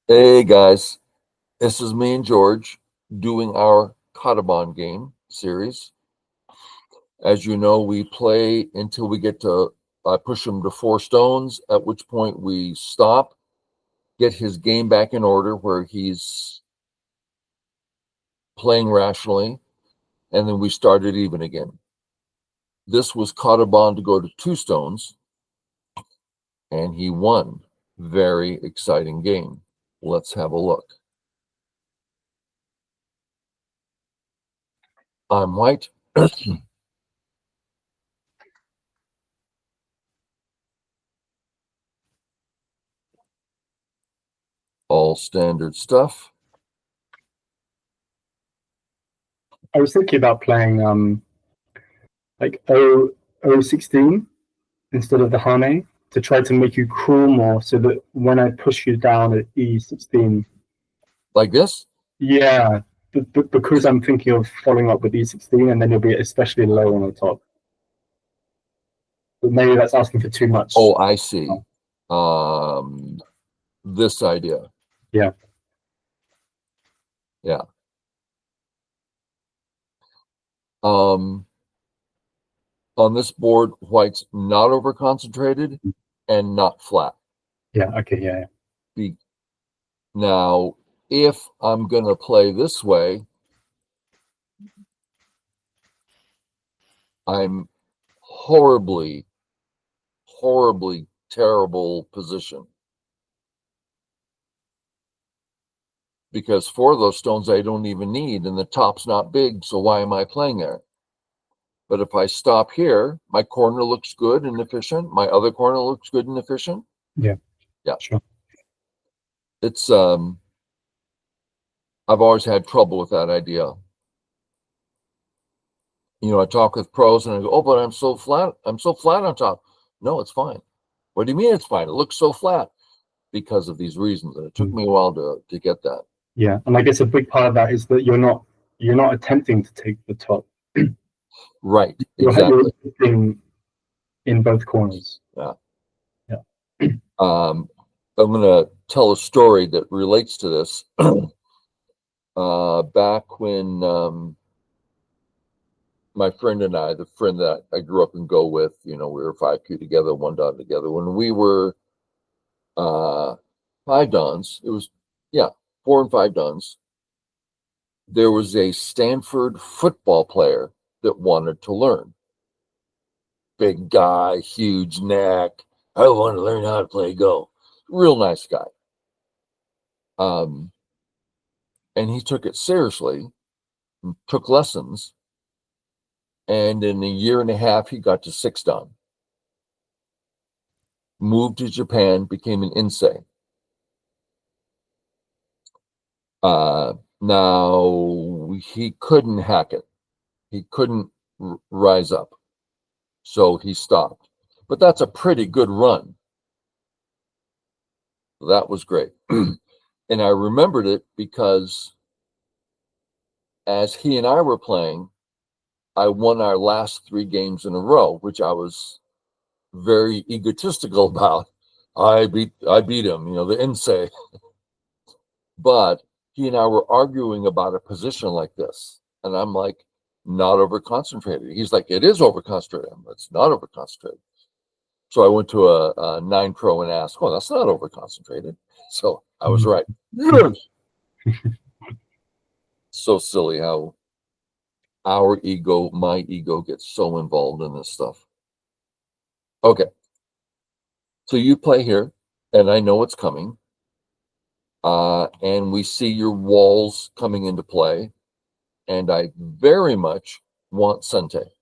Hey guys, this is me and George doing our kadoban game series. As you know, we play until we get to I push him to 4 stones, at which point we stop, get his game back in order where he's playing rationally, and then we start it even again. This was kadoban to go to 2 stones, and he won. Very exciting game. Let's have a look. I'm white. All standard stuff. I was thinking about playing like O16 instead of the Hane to try to make you crawl more so that when I push you down at E16. Like this? Yeah, because I'm thinking of following up with E16 and then you'll be especially low on the top. But maybe that's asking for too much. Oh, I see. This idea. Yeah. Yeah. On this board, white's not over concentrated and not flat. Yeah. Okay. Yeah. Now, if I'm going to play this way, I'm horribly terrible position. Because 4 of those stones I don't even need, and the top's not big, so why am I playing there? But if I stop here, my corner looks good and efficient. My other corner looks good and efficient. Yeah. Yeah. Sure. It's I've always had trouble with that idea. You know, I talk with pros and I go, "Oh, but I'm so flat on top." No, it's fine. What do you mean it's fine? It looks so flat because of these reasons. And it took me a while to get that. Yeah, and I guess a big part of that is that you're not attempting to take the top. Right. Exactly. You're in both corners. Yeah. Yeah. I'm going to tell a story that relates to this. Back when my friend and I, the friend that I grew up and go with, you know, we were 5Q together, 1 dan together. When we were 5 dans, it was, 4 and 5 dans. There was a Stanford football player that wanted to learn. Big guy, huge neck. I want to learn how to play Go. Real nice guy. And he took it seriously, took lessons, and in a year and a half, he got to 6 dan. Moved to Japan, became an insei. Now, he couldn't hack it. He couldn't rise up. So he stopped. But that's a pretty good run. That was great. And I remembered it because as he and I were playing, I won our last 3 games in a row, which I was very egotistical about. I beat him, you know, the insei. But he and I were arguing about a position like this. And I'm like, not over concentrated. He's like, it is over concentrated. It's not over concentrated. So I went to a 9 pro and asked, well, that's not over concentrated. So I was right. So silly how our ego, my ego, gets so involved in this stuff. Okay. So you play here, and I know it's coming. And we see your walls coming into play. And I very much want Sente.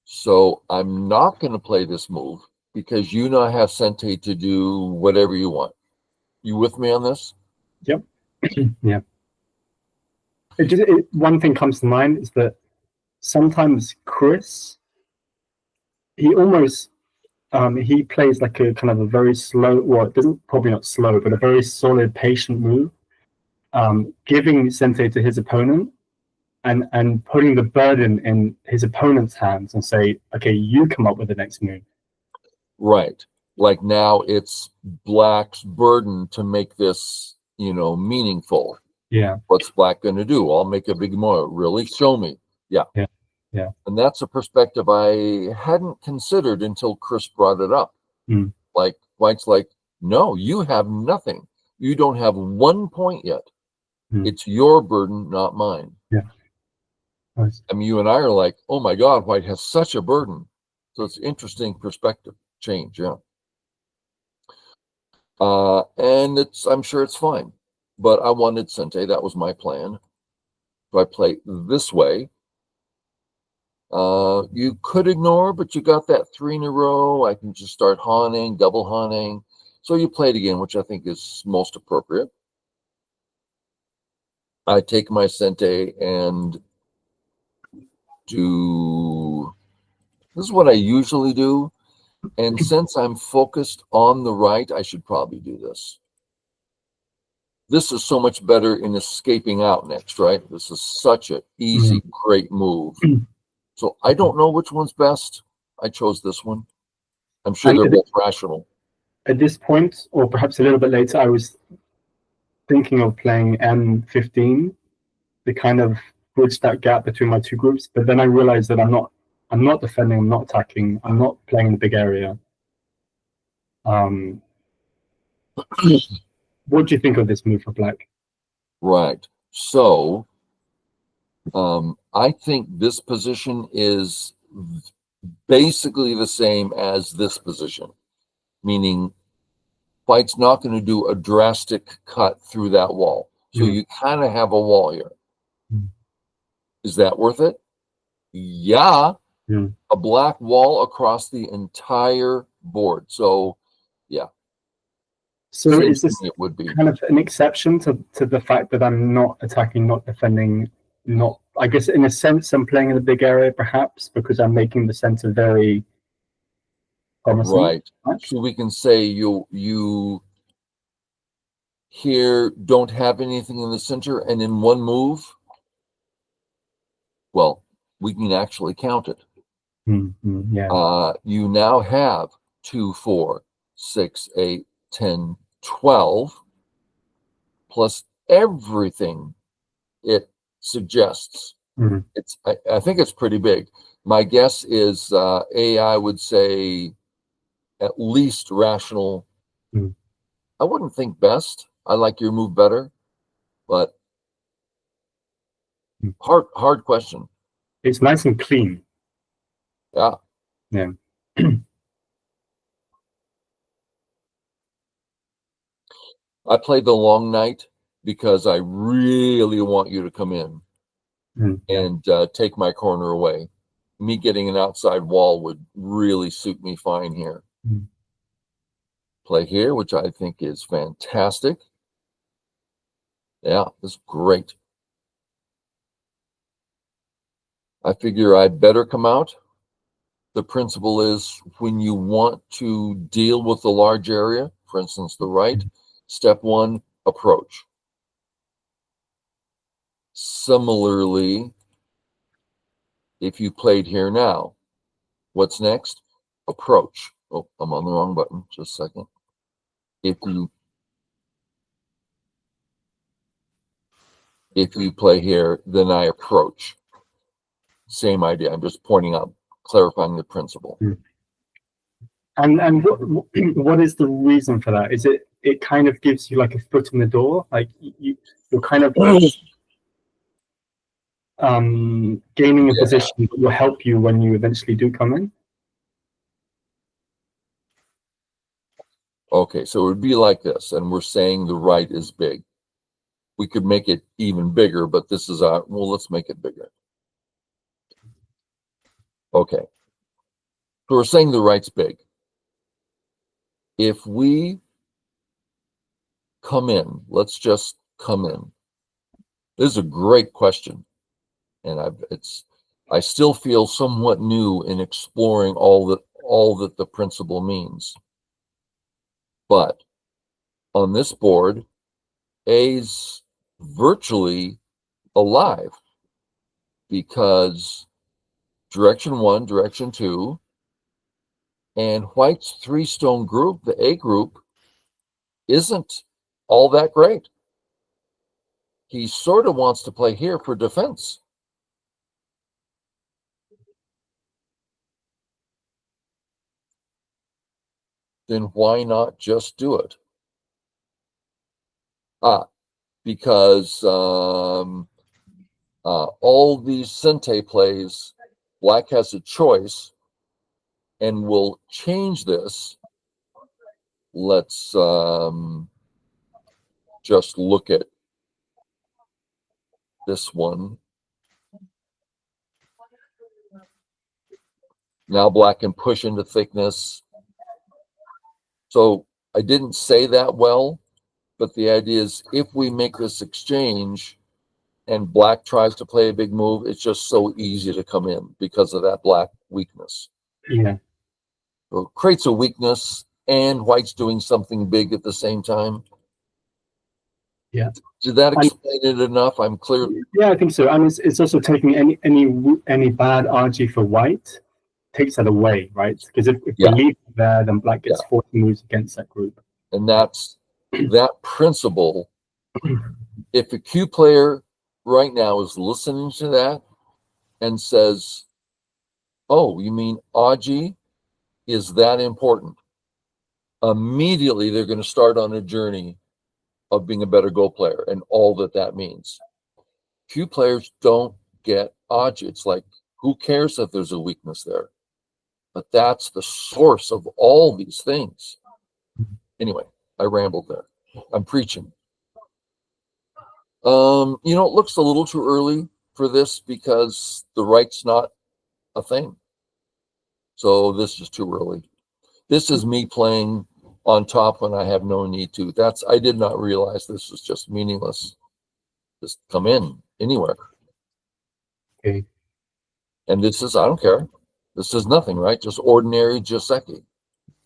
So I'm not going to play this move because you now have Sente to do whatever you want. You with me on this? Yep. Yeah. One thing comes to mind is that sometimes Chris, he almost he plays like a kind of a very slow, well, it doesn't, probably not slow, but a very solid, patient move, giving Sente to his opponent and putting the burden in his opponent's hands and say, okay, you come up with the next move. Right. like now it's black's burden to make this, meaningful. Yeah. What's black going to do? I'll make a big more. Really? Show me. Yeah. Yeah. Yeah. And that's a perspective I hadn't considered until Chris brought it up. Mm. Like, white's like, no, you have nothing. You don't have 1 point yet. Mm. It's your burden, not mine. Yeah. Nice. I mean, you and I are like, oh my God, white has such a burden. So it's interesting perspective change. Yeah. And I'm sure it's fine, but I wanted Sente. That was my plan. So I play this way. You could ignore, but you got that 3 in a row. I can just start haunting, double haunting. So you play it again, which I think is most appropriate. I take my Sente and this is what I usually do. And since I'm focused on the right, I should probably do this. This is so much better in escaping out next, right? This is such an easy, great move. So I don't know which one's best. I chose this one. I'm sure they're both rational. At this point, or perhaps a little bit later, I was thinking of playing M15 to kind of bridge that gap between my two groups. But then I realized that I'm not defending, I'm not attacking, I'm not playing in the big area. What do you think of this move for black? Right. So I think this position is basically the same as this position, meaning white's not going to do a drastic cut through that wall. So you kind of have a wall here. Is that worth it? Yeah. A black wall across the entire board. So, yeah. So is this it would be kind of an exception to the fact that I'm not attacking, not defending, not, I guess in a sense I'm playing in the big area perhaps because I'm making the center very promising. Right. So we can say you here don't have anything in the center, and in one move, well, we can actually count it. Yeah. You now have 2, 4, 6, 8, 10, 12, plus everything it suggests. I think it's pretty big. My guess is AI would say at least rational. I wouldn't think best. I like your move better, but hard question. It's nice and clean. Yeah. Yeah. I played the long night because I really want you to come in and take my corner away. Me getting an outside wall would really suit me fine here. Play here, which I think is fantastic. Yeah, this is great. I figure I better come out. The principle is when you want to deal with the large area, for instance, the right, step 1, approach. Similarly, if you played here now, what's next? Approach. Oh, I'm on the wrong button. Just a second. If you play here, then I approach. Same idea. I'm just pointing out, clarifying the principle. And what is the reason for that? Is it kind of gives you like a foot in the door? Like you're kind of gaining a position that will help you when you eventually do come in? Okay, so it would be like this, and we're saying the right is big. We could make it even bigger, but this is well, let's make it bigger. Okay. So we're saying the right's big. If we come in, let's just come in. This is a great question. And I still feel somewhat new in exploring all that the principle means. But on this board, A's virtually alive because direction 1, direction 2, And white's 3-stone group, the A group, isn't all that great. He sort of wants to play here for defense. Then why not just do it? Because all these Sente plays, black has a choice, and we'll change this. Let's just look at this one. Now black can push into thickness. So I didn't say that well, but the idea is if we make this exchange and black tries to play a big move, it's just so easy to come in because of that black weakness. Yeah. So it creates a weakness, and white's doing something big at the same time. Yeah. Did that explain it enough? I'm clear. Yeah, I think so. And it's also taking any bad RG for white, takes that away, right? Because if we leave it there, then black gets 40 moves against that group. And that's that principle. If a Q player right now is listening to that and says, oh, you mean Aji is that important? Immediately they're going to start on a journey of being a better Go player and all that means. Q players don't get Aji. It's like, who cares if there's a weakness there? But that's the source of all these things. Anyway, I rambled there. I'm preaching. It looks a little too early for this because the right's not a thing. So this is too early. This is me playing on top when I have no need to. I did not realize this was just meaningless. Just come in anywhere. Okay. And this is, I don't care. This is nothing, right? Just ordinary Joseki.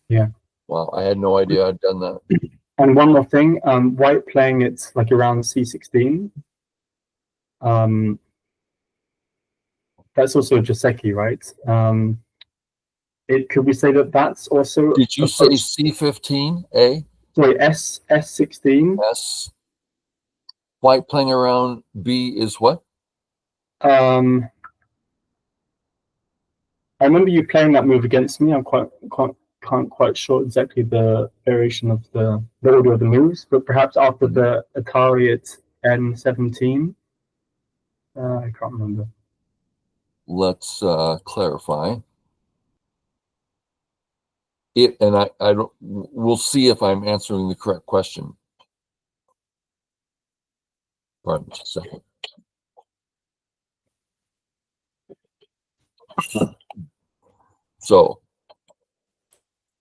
Yeah. Wow, I had no idea I'd done that. And one more thing, white playing it like around C16. That's also a Joseki, right? Could we say that that's also? Did you say C15, A? Sorry, S16. S. White playing around B is what? I remember you playing that move against me. I'm can't quite sure exactly the variation of the order of the moves, but perhaps after the Atari at N17. I can't remember. Let's clarify. We'll see if I'm answering the correct question. Pardon me just a second. So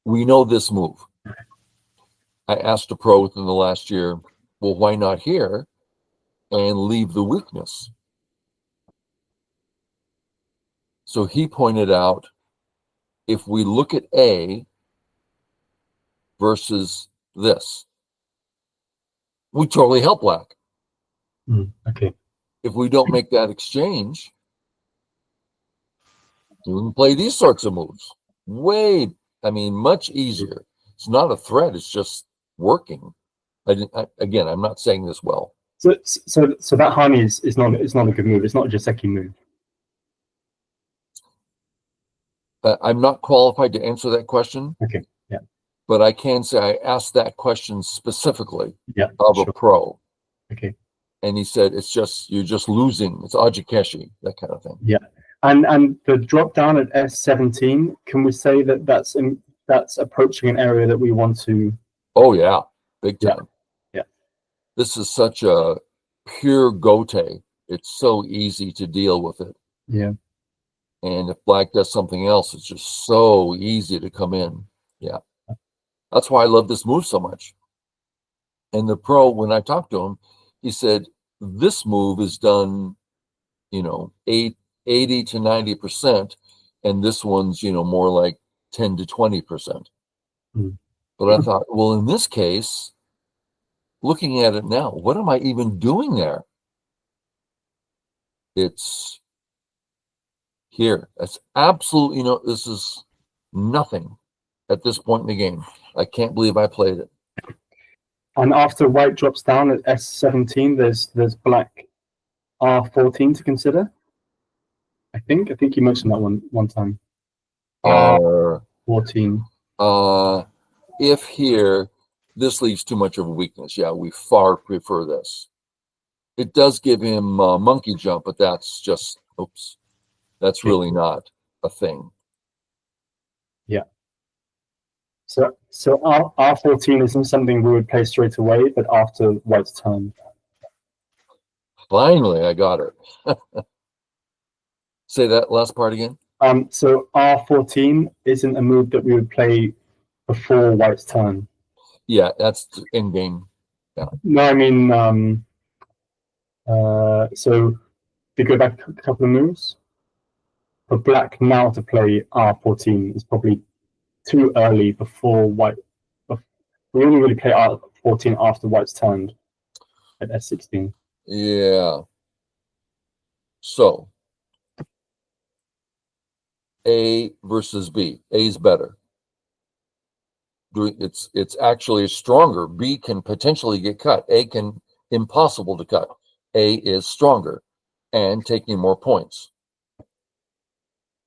we know this move. I asked a pro within the last year, well, why not here and leave the weakness? So he pointed out, if we look at A versus this, we totally help black. Okay. If we don't make that exchange, we can play these sorts of moves. Much easier. It's not a threat. It's just working. Again, I'm not saying this well. So that Hani is not a good move. It's not a Joseki move. I'm not qualified to answer that question. Okay. Yeah. But I can say I asked that question specifically of sure. a pro. Okay. And he said, you're just losing. It's Ajikeshi, that kind of thing. Yeah. And the drop down at S17, can we say that that's approaching an area that we want to? Oh yeah, big time. Yeah. This is such a pure gote. It's so easy to deal with it. Yeah. And if black does something else, it's just so easy to come in. Yeah. That's why I love this move so much. And the pro, when I talked to him, he said, this move is done, 80 to 90%, and this one's, more like 10 to 20%. But I thought, well, in this case, looking at it now, what am I even doing there? It's here. That's absolutely this is nothing. at this point in the game. I can't believe I played it. And after white drops down at S17, there's black R14 to consider. I think you mentioned that one time. R14. If here, this leaves too much of a weakness. Yeah, we far prefer this. It does give him monkey jump, but that's just, oops, that's really not a thing. Yeah. So R14 isn't something we would play straight away, but after white's turn. Finally, I got it. Say that last part again. So R14 isn't a move that we would play before white's turn. Yeah, that's in game. Yeah. No, I mean, so if you go back a couple of moves, for black now to play R14 is probably too early before white. We only really play R14 after white's turned at S16. Yeah. So A versus B. A is better. It's actually stronger. B can potentially get cut. A can impossible to cut. A is stronger and taking more points.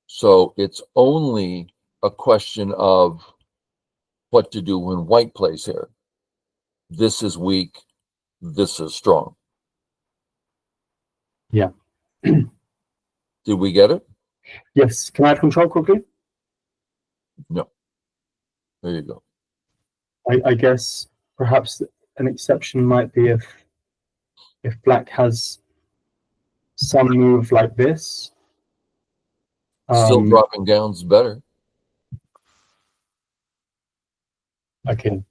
So it's only a question of what to do when white plays here. This is weak. This is strong. Yeah. Did we get it? Yes. Can I have control quickly? No. There you go. I guess perhaps an exception might be if black has some move like this. Still dropping down's better. Okay.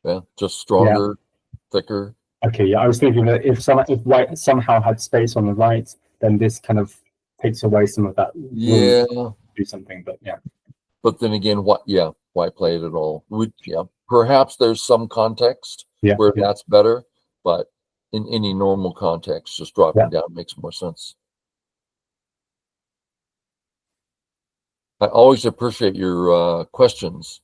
Yeah, just stronger, thicker. Okay, yeah, I was thinking that if white somehow had space on the right, then this kind of takes away some of that room to do something. But yeah. But then again, why play it at all? Perhaps there's some context where that's better, but in any normal context, just dropping down makes more sense. I always appreciate your questions.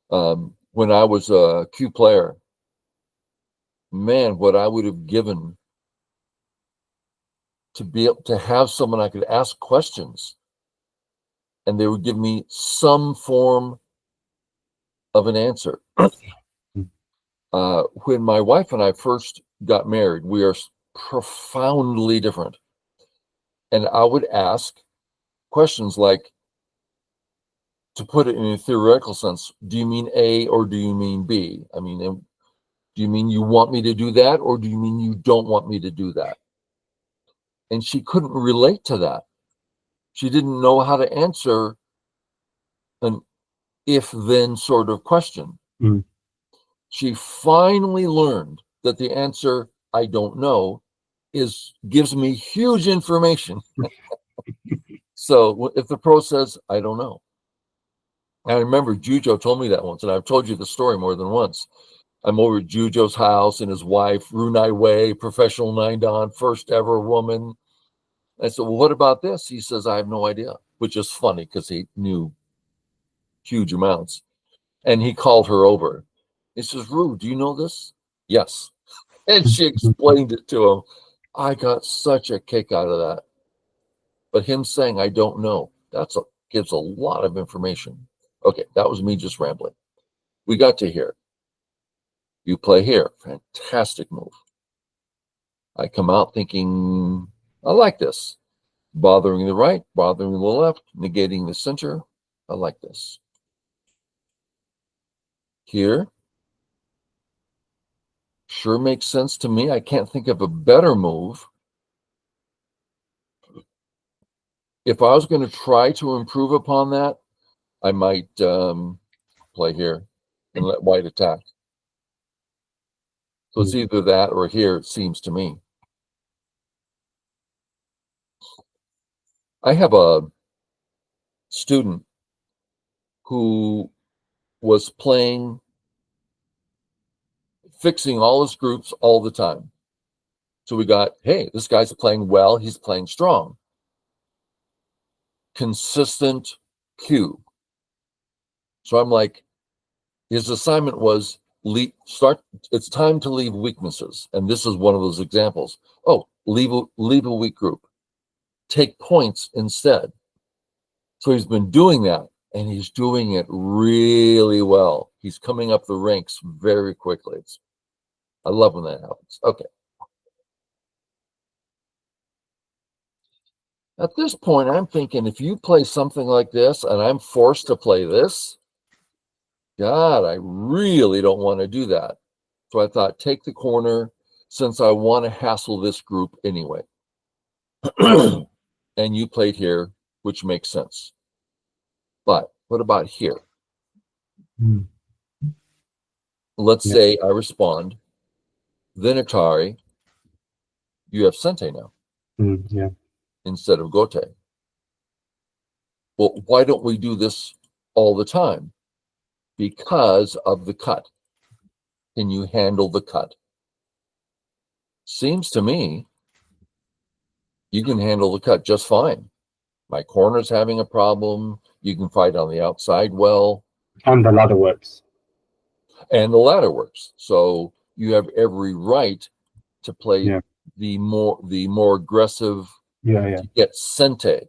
When I was a Q player, man, what I would have given to be able to have someone I could ask questions and they would give me some form of an answer. When my wife and I first got married, we are profoundly different. And I would ask questions like, to put it in a theoretical sense, do you mean A or do you mean B? I mean, do you mean you want me to do that or do you mean you don't want me to do that? And she couldn't relate to that. She didn't know how to answer an if-then sort of question. Mm. She finally learned that the answer, I don't know, gives me huge information. So if the pro says, I don't know. I remember Jujo told me that once, and I've told you the story more than once. I'm over at Jujo's house and his wife, Runai Wei, professional 9-dan, first ever woman. I said, well, what about this? He says, I have no idea, which is funny because he knew huge amounts. And he called her over. He says, Ru, do you know this? Yes. And she explained it to him. I got such a kick out of that. But him saying, I don't know, gives a lot of information. Okay, that was me just rambling. We got to here. You play here. Fantastic move. I come out thinking, I like this. Bothering the right, bothering the left, negating the center. I like this. Here. Sure makes sense to me. I can't think of a better move. If I was going to try to improve upon that, I might play here and let white attack. So it's either that or here, it seems to me. I have a student who was fixing all his groups all the time. So we got, hey, this guy's playing well, he's playing strong. Consistent Q. So I'm like, his assignment was start. It's time to leave weaknesses, and this is one of those examples. Oh, leave a weak group. Take points instead. So he's been doing that, and he's doing it really well. He's coming up the ranks very quickly. I love when that happens. Okay. At this point, I'm thinking if you play something like this and I'm forced to play this, God, I really don't want to do that. So I thought, take the corner since I want to hassle this group anyway. And you played here, which makes sense. But what about here? Let's say I respond, then Atari, you have Sente now instead of Gote. Well, why don't we do this all the time? Because of the cut. Can you handle the cut? Seems to me you can handle the cut just fine. My corner's having a problem. You can fight on the outside well. And the ladder works. And the ladder works. So you have every right to play the more aggressive to get Sente.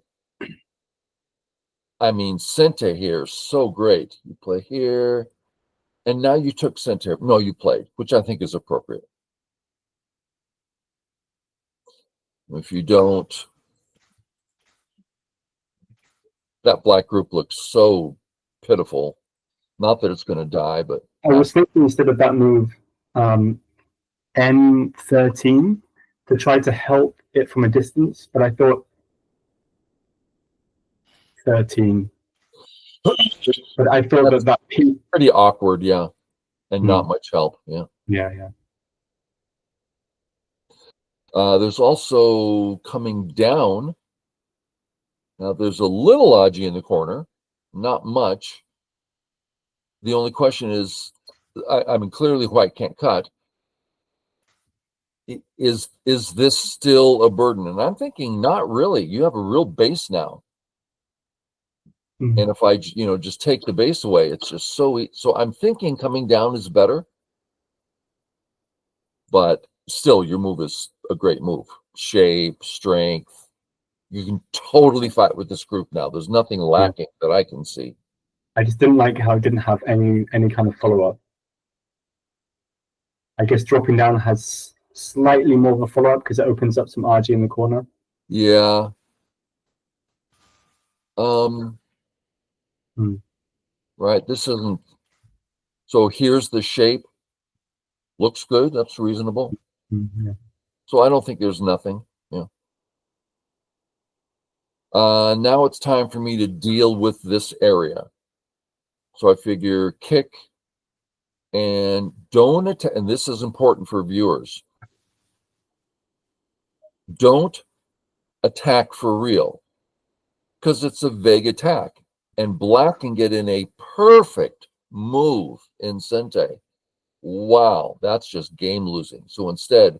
I mean, Sente here is so great. You play here, and now you took Sente. No, you played, which I think is appropriate. If you don't, that black group looks so pitiful. Not that it's going to die, but I was thinking instead of that move, N13 to try to help it from a distance, but I thought 13. But I thought that pretty awkward, yeah, and not much help, yeah. There's also coming down. Now there's a little Aji in the corner, not much. The only question is, I mean, clearly white can't cut. Is this still a burden? And I'm thinking not really. You have a real base now. And if I, just take the base away, it's just so I'm thinking coming down is better. But still, your move is a great move. Shape, strength. You can totally fight with this group now. There's nothing lacking that I can see. I just didn't like how it didn't have any kind of follow-up. I guess dropping down has slightly more of a follow-up because it opens up some RG in the corner. Yeah. Right. This isn't. So here's the shape. Looks good. That's reasonable. So I don't think there's nothing. Now it's time for me to deal with this area. So I figure kick and don't attack. And this is important for viewers. Don't attack for real because it's a vague attack. And black can get in a perfect move in Sente. Wow, that's just game losing. So instead,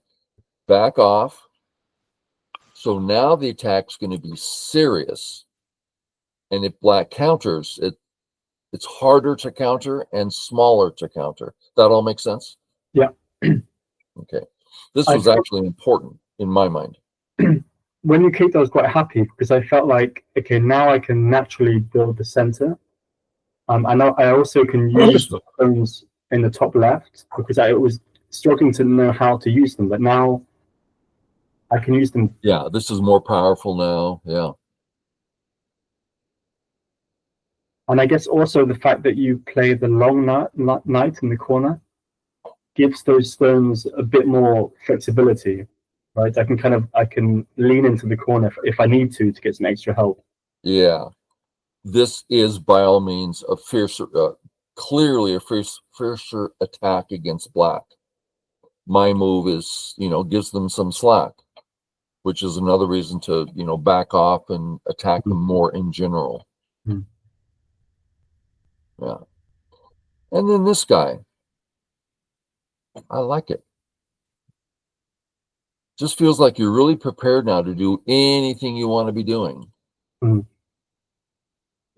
back off. So now the attack's going to be serious. And if black counters, it's harder to counter and smaller to counter. That all makes sense? Yeah. Okay. This was actually important in my mind. When you kicked, I was quite happy because I felt like, okay, now I can naturally build the center. I know I also can use the stones in the top left because I was struggling to know how to use them, but now I can use them. Yeah, this is more powerful now. Yeah. And I guess also the fact that you play the long knight in the corner gives those stones a bit more flexibility, right? I can lean into the corner if I need to get some extra help. Yeah. This is by all means a fiercer, clearly a fiercer attack against black. My move is, gives them some slack, which is another reason to, back off and attack them more in general. Yeah. And then this guy, I like it. Just feels like you're really prepared now to do anything you want to be doing.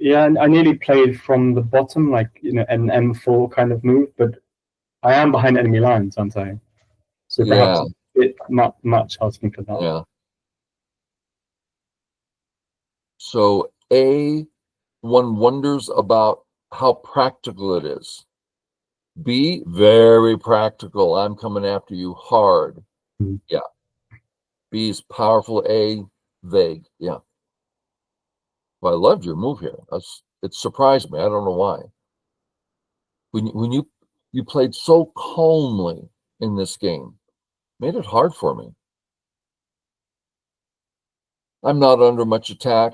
Yeah, and I nearly played from the bottom, like an M4 kind of move, but I am behind enemy lines, aren't I? So perhaps Yeah, a bit much asking for that. yeah. So one wonders about how practical it is. B, very practical. I'm coming after you hard. Mm. Yeah. B is powerful. A, vague. Yeah. Well, I loved your move here. It surprised me. I don't know why. When you played so calmly in this game, made it hard for me. I'm not under much attack,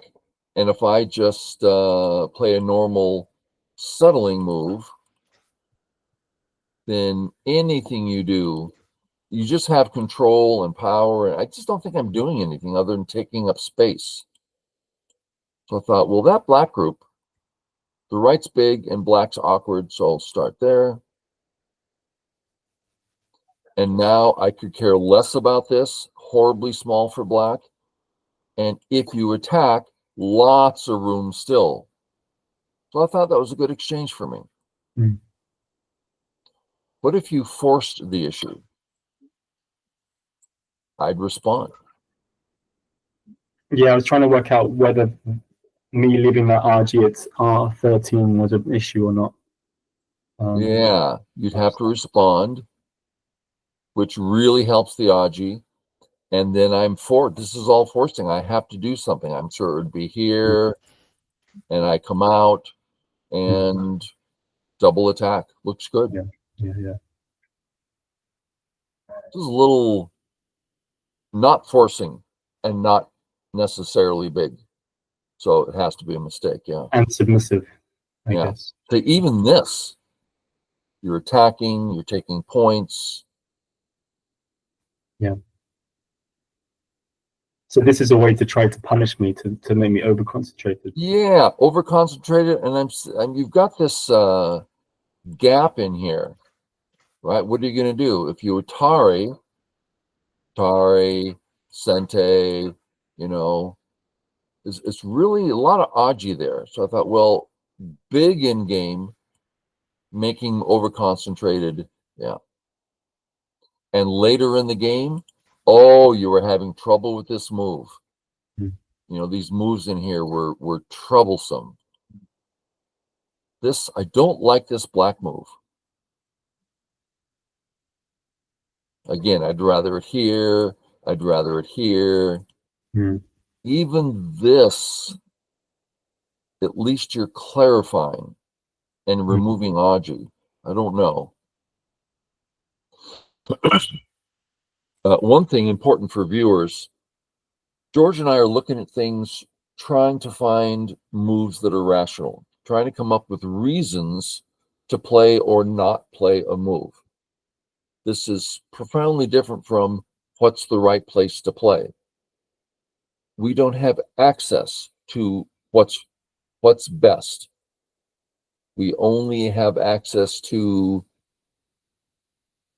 and if I just play a normal settling move, then anything you do, you just have control and power. And I just don't think I'm doing anything other than taking up space. So I thought, well, that black group, the right's big and black's awkward, so I'll start there. And now I could care less about this, horribly small for black. And if you attack, lots of room still. So I thought that was a good exchange for me. Mm. What if you forced the issue? I'd respond. Yeah, I was trying to work out whether me leaving that RG at R13 was an issue or not. Yeah, you'd have to respond, which really helps the Aji. And then this is all forcing. I have to do something. I'm sure it would be here, and I come out and double attack. Looks good. Yeah, yeah, yeah. This is a little not forcing and not necessarily big. So it has to be a mistake. Yeah. And submissive, I Yeah. guess. So even this, you're attacking, you're taking points. Yeah. So this is a way to try to punish me, to make me over concentrated. Yeah, over concentrated, and you've got this gap in here, right? What are you going to do if you Tari, Sente, it's really a lot of Aji there. So I thought, well, big in game, making over concentrated, yeah. And later in the game, oh, you were having trouble with this move. Mm. These moves in here were troublesome. I don't like this black move. Again, I'd rather it here. I'd rather it here. Mm. Even this, at least you're clarifying and removing Aji. I don't know. One thing important for viewers, George and I are looking at things, trying to find moves that are rational, trying to come up with reasons to play or not play a move. This is profoundly different from what's the right place to play. We don't have access to what's best. We only have access to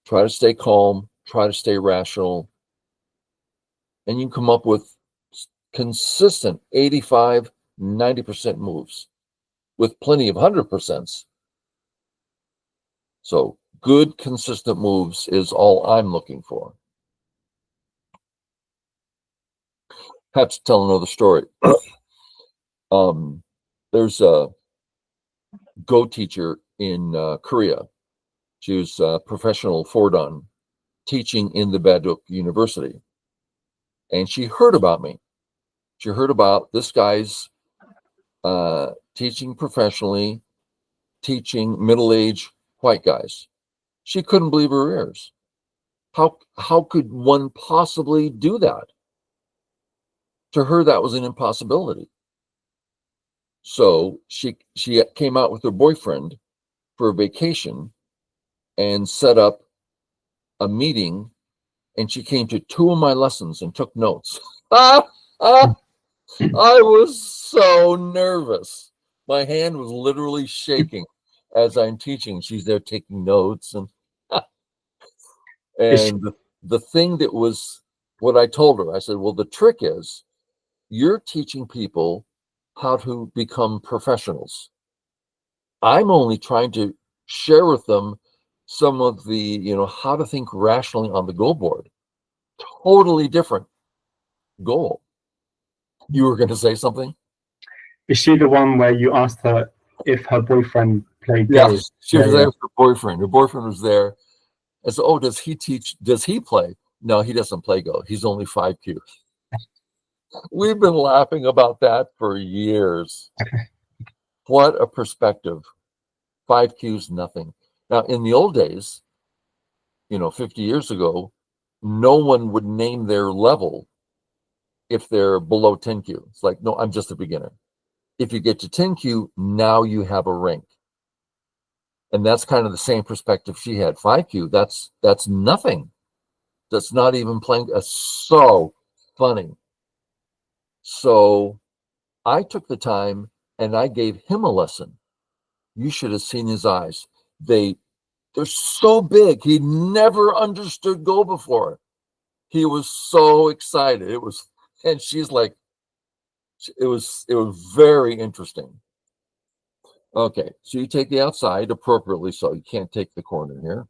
try to stay calm, try to stay rational, and you can come up with consistent 85, 90% moves with plenty of 100%. So good, consistent moves is all I'm looking for. I have to tell another story. There's a Go teacher in Korea. She was a professional Fordan teaching in the Baduk University. And she heard about me. She heard about this guy's teaching professionally, teaching middle-aged white guys. She couldn't believe her ears. How could one possibly do that? To her, that was an impossibility. So she came out with her boyfriend for a vacation and set up a meeting, and she came to 2 of my lessons and took notes. I was so nervous. My hand was literally shaking as I'm teaching. She's there taking notes, and the thing that was what I told her, I said, well, the trick is you're teaching people how to become professionals. I'm only trying to share with them some of the, how to think rationally on the goal board. Totally different goal. You were going to say something? Is she the one where you asked her if her boyfriend played Go? Yes, she was there with her boyfriend. Her boyfriend was there. And so, oh, does he play? No, he doesn't play Go. He's only 5Q. We've been laughing about that for years. What a perspective. 5Q's nothing. Now, in the old days, 50 years ago, no one would name their level if they're below 10Q. It's like, no, I'm just a beginner. If you get to 10Q, now you have a rank. And that's kind of the same perspective she had. 5Q, that's nothing. That's not even playing. So funny. So I took the time and I gave him a lesson. You should have seen his eyes. They're so big. He never understood Go before. He was so excited. And she's like, it was very interesting. Okay, so you take the outside appropriately, so you can't take the corner here.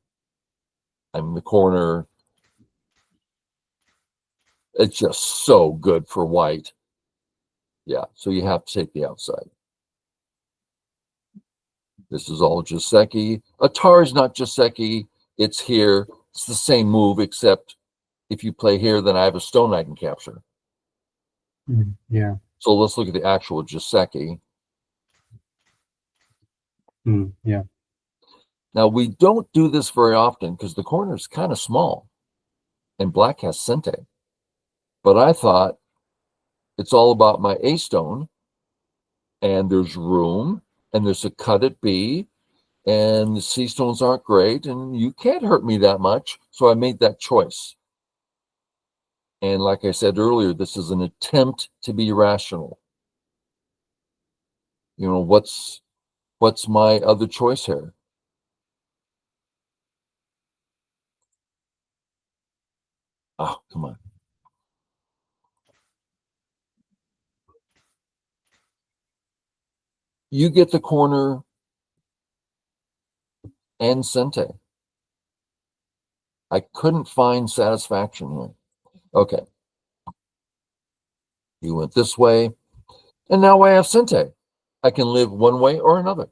I mean, the corner, it's just so good for white. Yeah, so you have to take the outside. This is all Joseki. Atari's not Joseki. It's here. It's the same move, except if you play here, then I have a stone I can capture. Yeah. So let's look at the actual Joseki. Yeah. Now, we don't do this very often because the corner is kind of small and black has Sente. But I thought it's all about my A stone, and there's room, and there's a cut at B, and the C stones aren't great, and you can't hurt me that much. So I made that choice. And like I said earlier, this is an attempt to be rational. What's my other choice here? Oh, come on. You get the corner and Sente. I couldn't find satisfaction here. Okay. You went this way, and now I have Sente. I can live one way or another.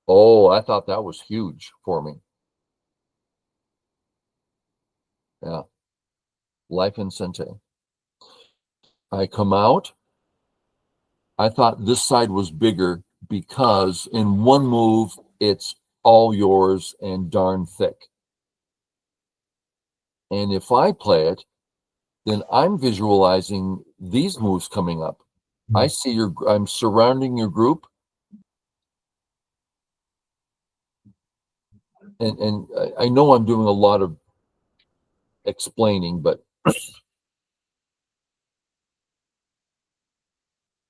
Oh, I thought that was huge for me. Yeah. Life in Sente. I come out. I thought this side was bigger because in one move, it's all yours and darn thick. And if I play it, then I'm visualizing these moves coming up. I see I'm surrounding your group. And I know I'm doing a lot of explaining, but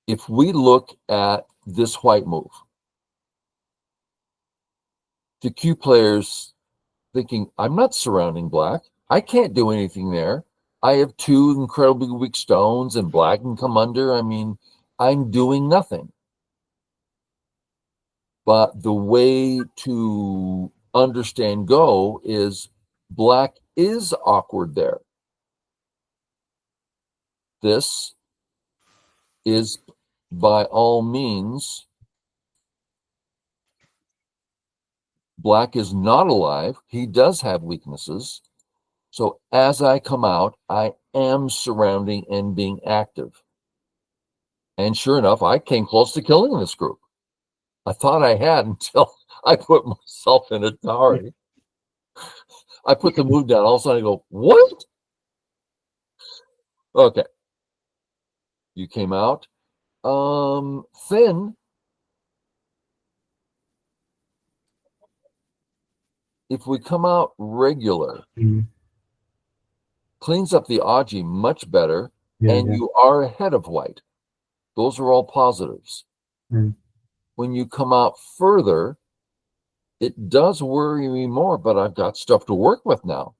if we look at this white move, the Q players thinking, I'm not surrounding black. I can't do anything there. I have two incredibly weak stones and black can come under. I mean, I'm doing nothing. But the way to understand Go is black is awkward there. This is by all means, black is not alive. He does have weaknesses. So as I come out, I am surrounding and being active. And sure enough, I came close to killing this group. I thought I had until I put myself in Atari. I put the move down. All of a sudden I go, what? Okay. You came out. Thin. If we come out regular, cleans up the Aji much better, and you are ahead of white. Those are all positives. When you come out further, it does worry me more, but I've got stuff to work with now.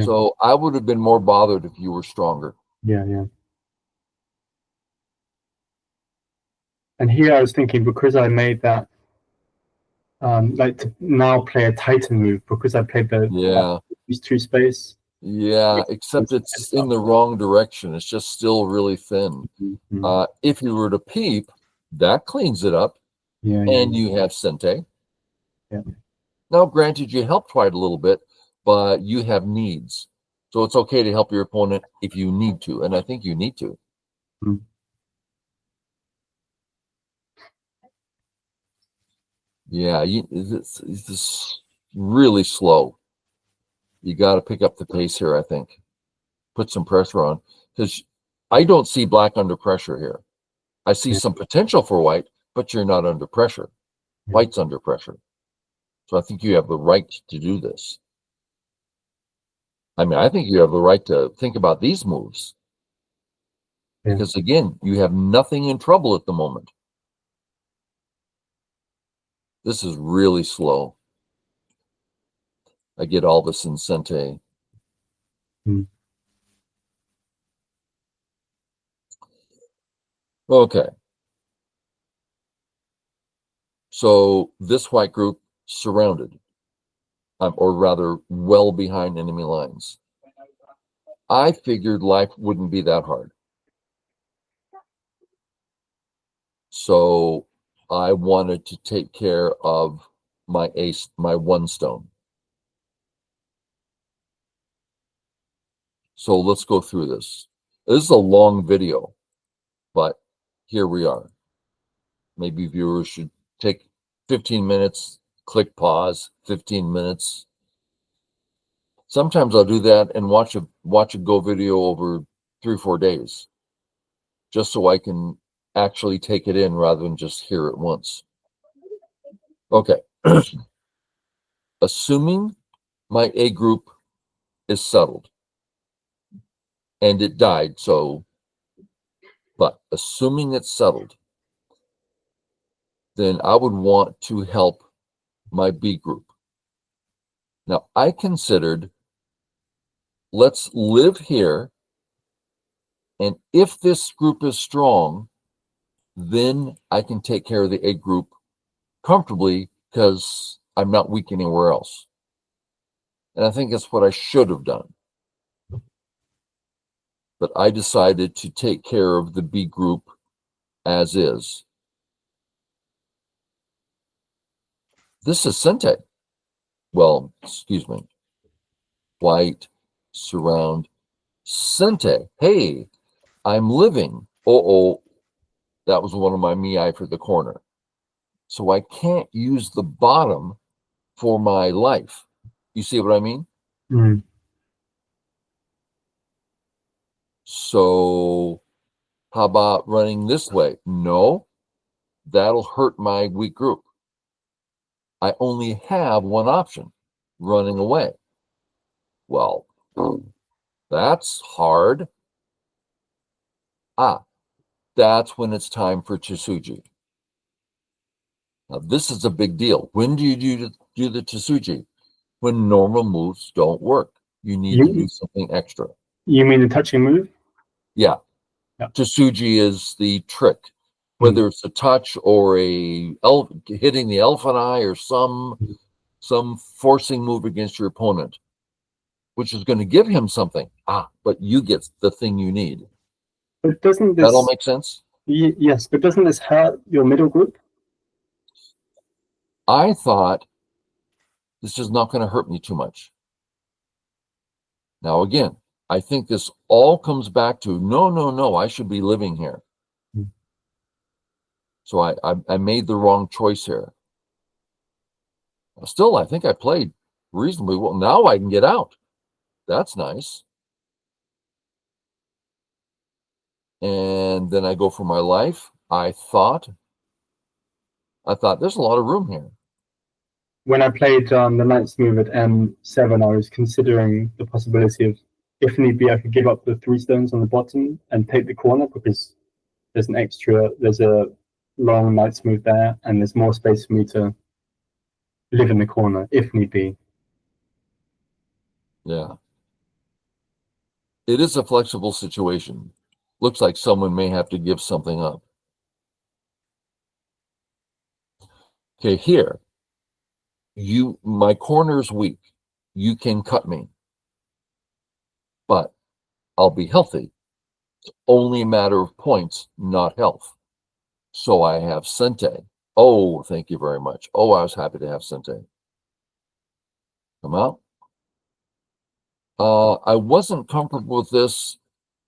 So I would have been more bothered if you were stronger. Yeah. And here I was thinking, because I made that, like to now play a tighter move, because I played Yeah. these two space. Yeah, except it's in the wrong direction. It's just still really thin. Mm-hmm. If you were to peep, that cleans it up, Yeah, and you have Sente. yeah. Now, granted, you helped White a little bit, but you have needs. So it's okay to help your opponent if you need to, and I think you need to. Mm. Yeah, it's really slow. You got to pick up the pace here, I think. Put some pressure on, because I don't see Black under pressure here. I see Yeah, some potential for White, but you're not under pressure. yeah, White's under pressure. So I think you have the right to do this. I mean, I think you have the right to think about these moves, yeah. because again, you have nothing in trouble at the moment. This is really slow. I get all this in Sente. Mm. Okay. So this White group surrounded, or rather well behind enemy lines. I figured life wouldn't be that hard. So I wanted to take care of my ace, my one stone. So let's go through this. This is a long video, but here we are. Maybe viewers should take 15 minutes, click pause, 15 minutes. Sometimes I'll do that and watch a Go video over 3 or 4 days, just so I can actually take it in rather than just hear it once. Okay. Assuming my A group is settled, and it died, but assuming it's settled, then I would want to help my B group. Now, I considered, let's live here, and if this group is strong, then I can take care of the A group comfortably because I'm not weak anywhere else. And I think that's what I should have done. But I decided to take care of the B group as is. This is Sente. Well, excuse me. White, surround, Sente. Hey, I'm living. Oh, that was one of my miai for the corner. So I can't use the bottom for my life. You see what I mean? Mm. So how about running this way? No, that'll hurt my weak group. I only have one option, running away. Well, that's hard. That's when it's time for Chisuji. Now, this is a big deal. When do you do the Chisuji? When normal moves don't work. You need to do something extra. You mean the touching move? Yeah. Yeah. Chisuji is the trick. Mm. Whether it's a touch or hitting the elephant eye or some forcing move against your opponent, which is going to give him something. But you get the thing you need. But doesn't That all this? make sense? Yes, but doesn't this hurt your middle group? I thought this is not going to hurt me too much. Now, again, I think this all comes back to no, I should be living here. Mm. So I made the wrong choice here. Still, I think I played reasonably well. Now I can get out. That's nice. And then I go for my life. I thought there's a lot of room here. When I played the knight's move at M7, I was considering the possibility of, if need be, I could give up the 3 stones on the bottom and take the corner, because there's a long knight's move there, and there's more space for me to live in the corner if need be. Yeah. It is a flexible situation. Looks like someone may have to give something up. Okay, here, my corner is weak. You can cut me, but I'll be healthy. It's only a matter of points, not health. So I have Sente. Oh, thank you very much. Oh, I was happy to have Sente. Come out. I wasn't comfortable with this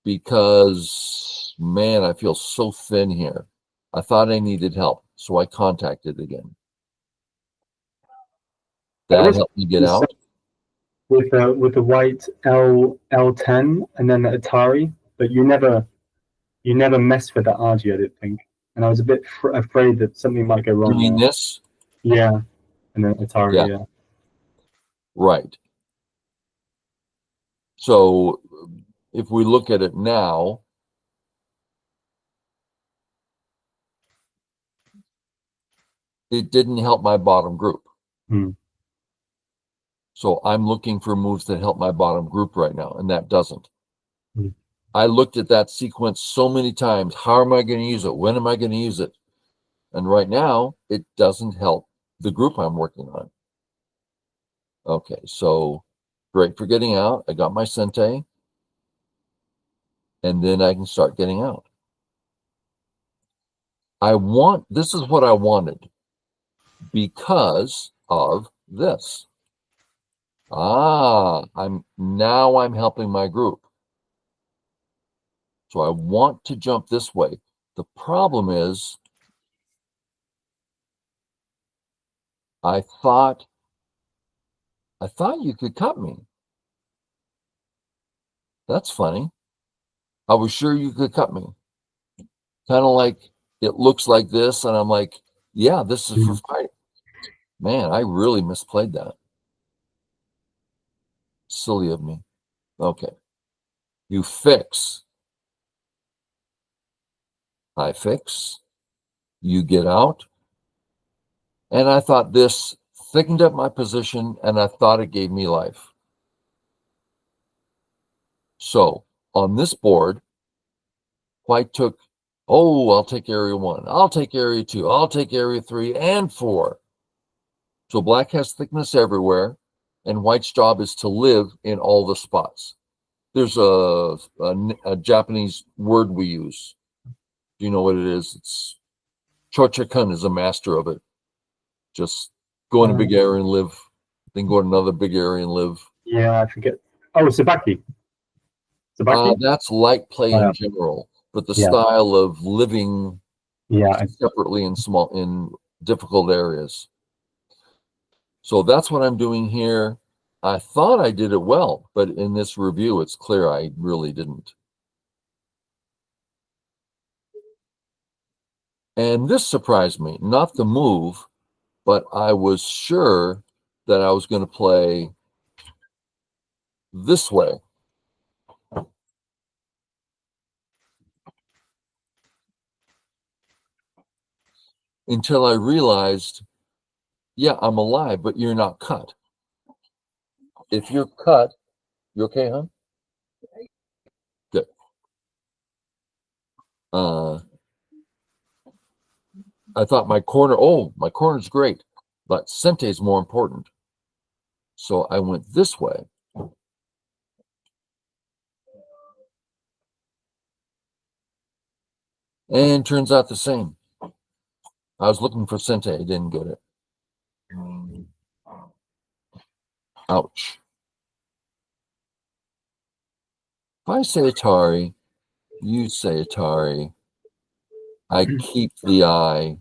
because, man, I feel so thin here. I thought I needed help, so I contacted again. That helped me get out. With the white L10 and then the Atari, but you never mess with that RG, I didn't think. And I was a bit afraid that something might go wrong. You mean this? Yeah, and then Atari. Yeah. Right. So if we look at it now, it didn't help my bottom group. So I'm looking for moves that help my bottom group right now, and that doesn't. I looked at that sequence so many times. How am I going to use it? When am I going to use it? And right now, it doesn't help the group I'm working on. Okay, so great for getting out. I got my Sente. And then I can start getting out. This is what I wanted because of this. I'm helping my group. So I want to jump this way. The problem is I thought you could cut me. That's funny. I was sure you could cut me. Kind of like it looks like this, and I'm like, yeah, this is for fighting. Man, I really misplayed that. Silly of me. Okay. You fix. I fix. You get out. And I thought this thickened up my position, and I thought it gave me life. So on this board, white took, I'll take area 1. I'll take area 2. I'll take area 3 and 4. So black has thickness everywhere, and white's job is to live in all the spots. There's a Japanese word we use. Do you know what it is? It's Chocha-kun is a master of it. Just go in a big area and live, then go to another big area and live. Yeah, I forget. Oh, Sabaki. That's light play in general, but the style of living separately in difficult areas. So that's what I'm doing here. I thought I did it well, but in this review, it's clear I really didn't. And this surprised me, not the move, but I was sure that I was going to play this way. Until I realized, yeah, I'm alive, but you're not cut. If you're cut, you okay, huh? Good. I thought my corner's great, but Sente is more important. So I went this way. And turns out the same. I was looking for Sente, I didn't get it. Ouch. If I say Atari, you say Atari. I keep the eye.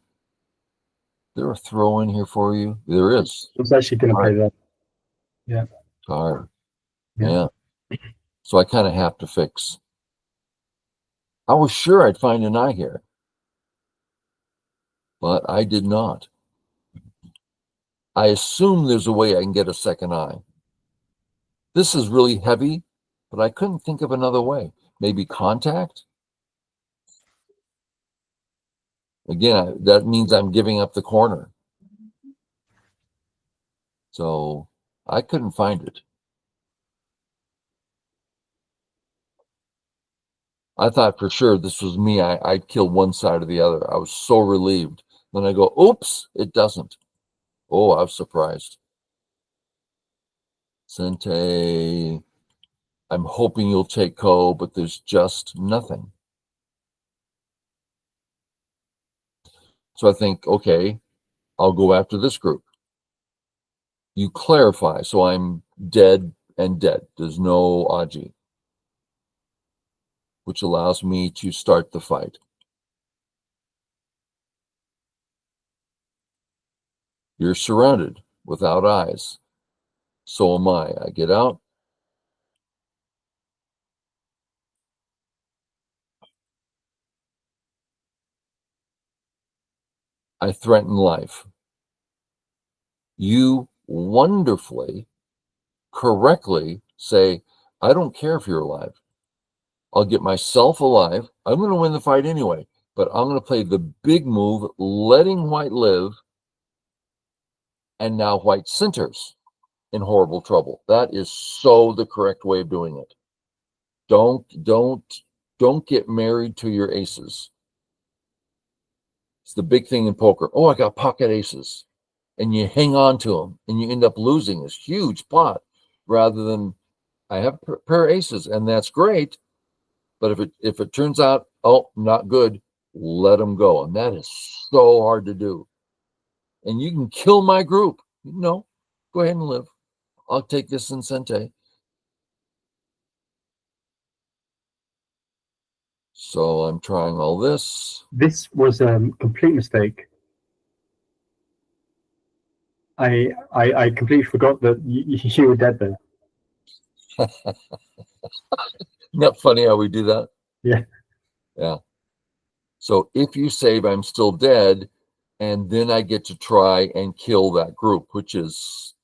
Is there a throw in here for you? There is. I was actually going to play that. Yeah. Hard. Yeah. So I kind of have to fix. I was sure I'd find an eye here, but I did not. I assume there's a way I can get a second eye. This is really heavy, but I couldn't think of another way. Maybe contact? Again, that means I'm giving up the corner. So I couldn't find it. I thought for sure this was me. I'd kill one side or the other. I was so relieved Then I go, oops, it doesn't. Oh, I was surprised. Sente, I'm hoping you'll take Ko, but there's just nothing. So I think, okay, I'll go after this group. You clarify, so I'm dead and dead. There's no Aji, which allows me to start the fight. You're surrounded without eyes. So am I. I get out. I threaten life. You wonderfully, correctly say, I don't care if you're alive. I'll get myself alive. I'm going to win the fight anyway, but I'm going to play the big move, letting white live, and now white centers in horrible trouble. That is so the correct way of doing it. Don't get married to your aces. It's the big thing in poker. Oh, I got pocket aces. And you hang on to them and you end up losing this huge pot rather than I have a pair of aces and that's great. But if it turns out, oh, not good, let them go. And that is so hard to do. And you can kill my group. No, go ahead and live. I'll take this in Sente. So I'm trying all this. This was a complete mistake. I completely forgot that you were dead there. Isn't that funny how we do that? Yeah. Yeah. So if you save, I'm still dead, and then I get to try and kill that group, which is,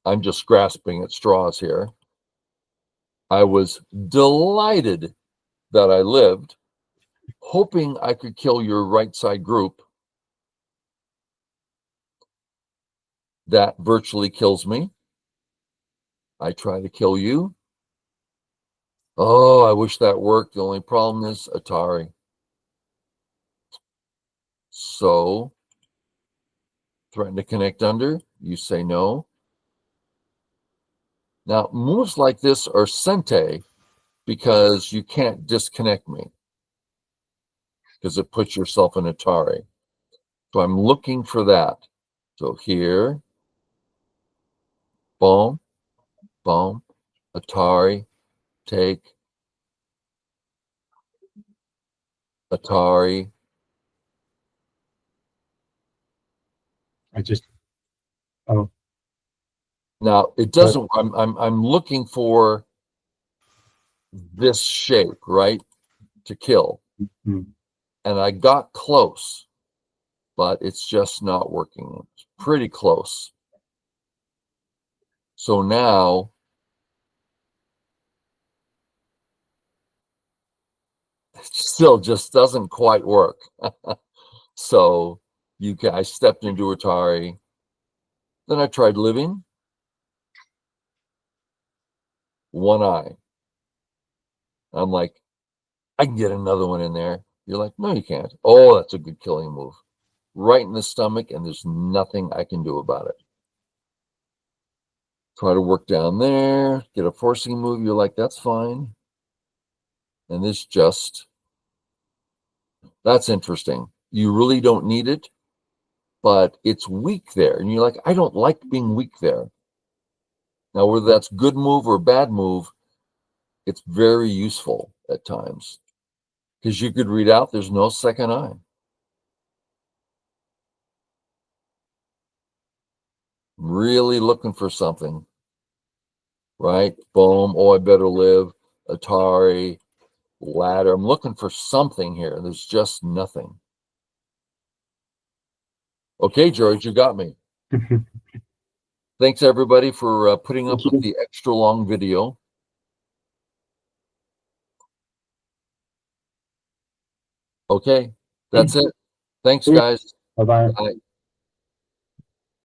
I'm just grasping at straws here. I was delighted that I lived, hoping I could kill your right side group. That virtually kills me. I try to kill you. Oh, I wish that worked. The only problem is Atari. So, threaten to connect under. You say no. Now, moves like this are Sente because you can't disconnect me because it puts yourself in Atari. So I'm looking for that. So here, boom, boom, Atari, take, Atari. Oh. Now it doesn't. I'm looking for this shape, right, to kill, Mm-hmm. and I got close, but it's just not working. It's pretty close. So now it still just doesn't quite work. So I stepped into Atari. Then I tried living. One eye. I'm like, I can get another one in there. You're like, no, you can't. Oh, that's a good killing move. Right in the stomach, and there's nothing I can do about it. Try to work down there, get a forcing move. You're like, that's fine. And this that's interesting. You really don't need it, but it's weak there. And you're like, I don't like being weak there. Now, whether that's good move or bad move, it's very useful at times because you could read out there's no second eye. Really looking for something, right? Boom. Oh, I better live. Atari, ladder. I'm looking for something here. There's just nothing. Okay, George, you got me. Thanks, everybody, for putting up with the extra long video. Okay, that's it. Thanks, guys. Bye-bye. Bye.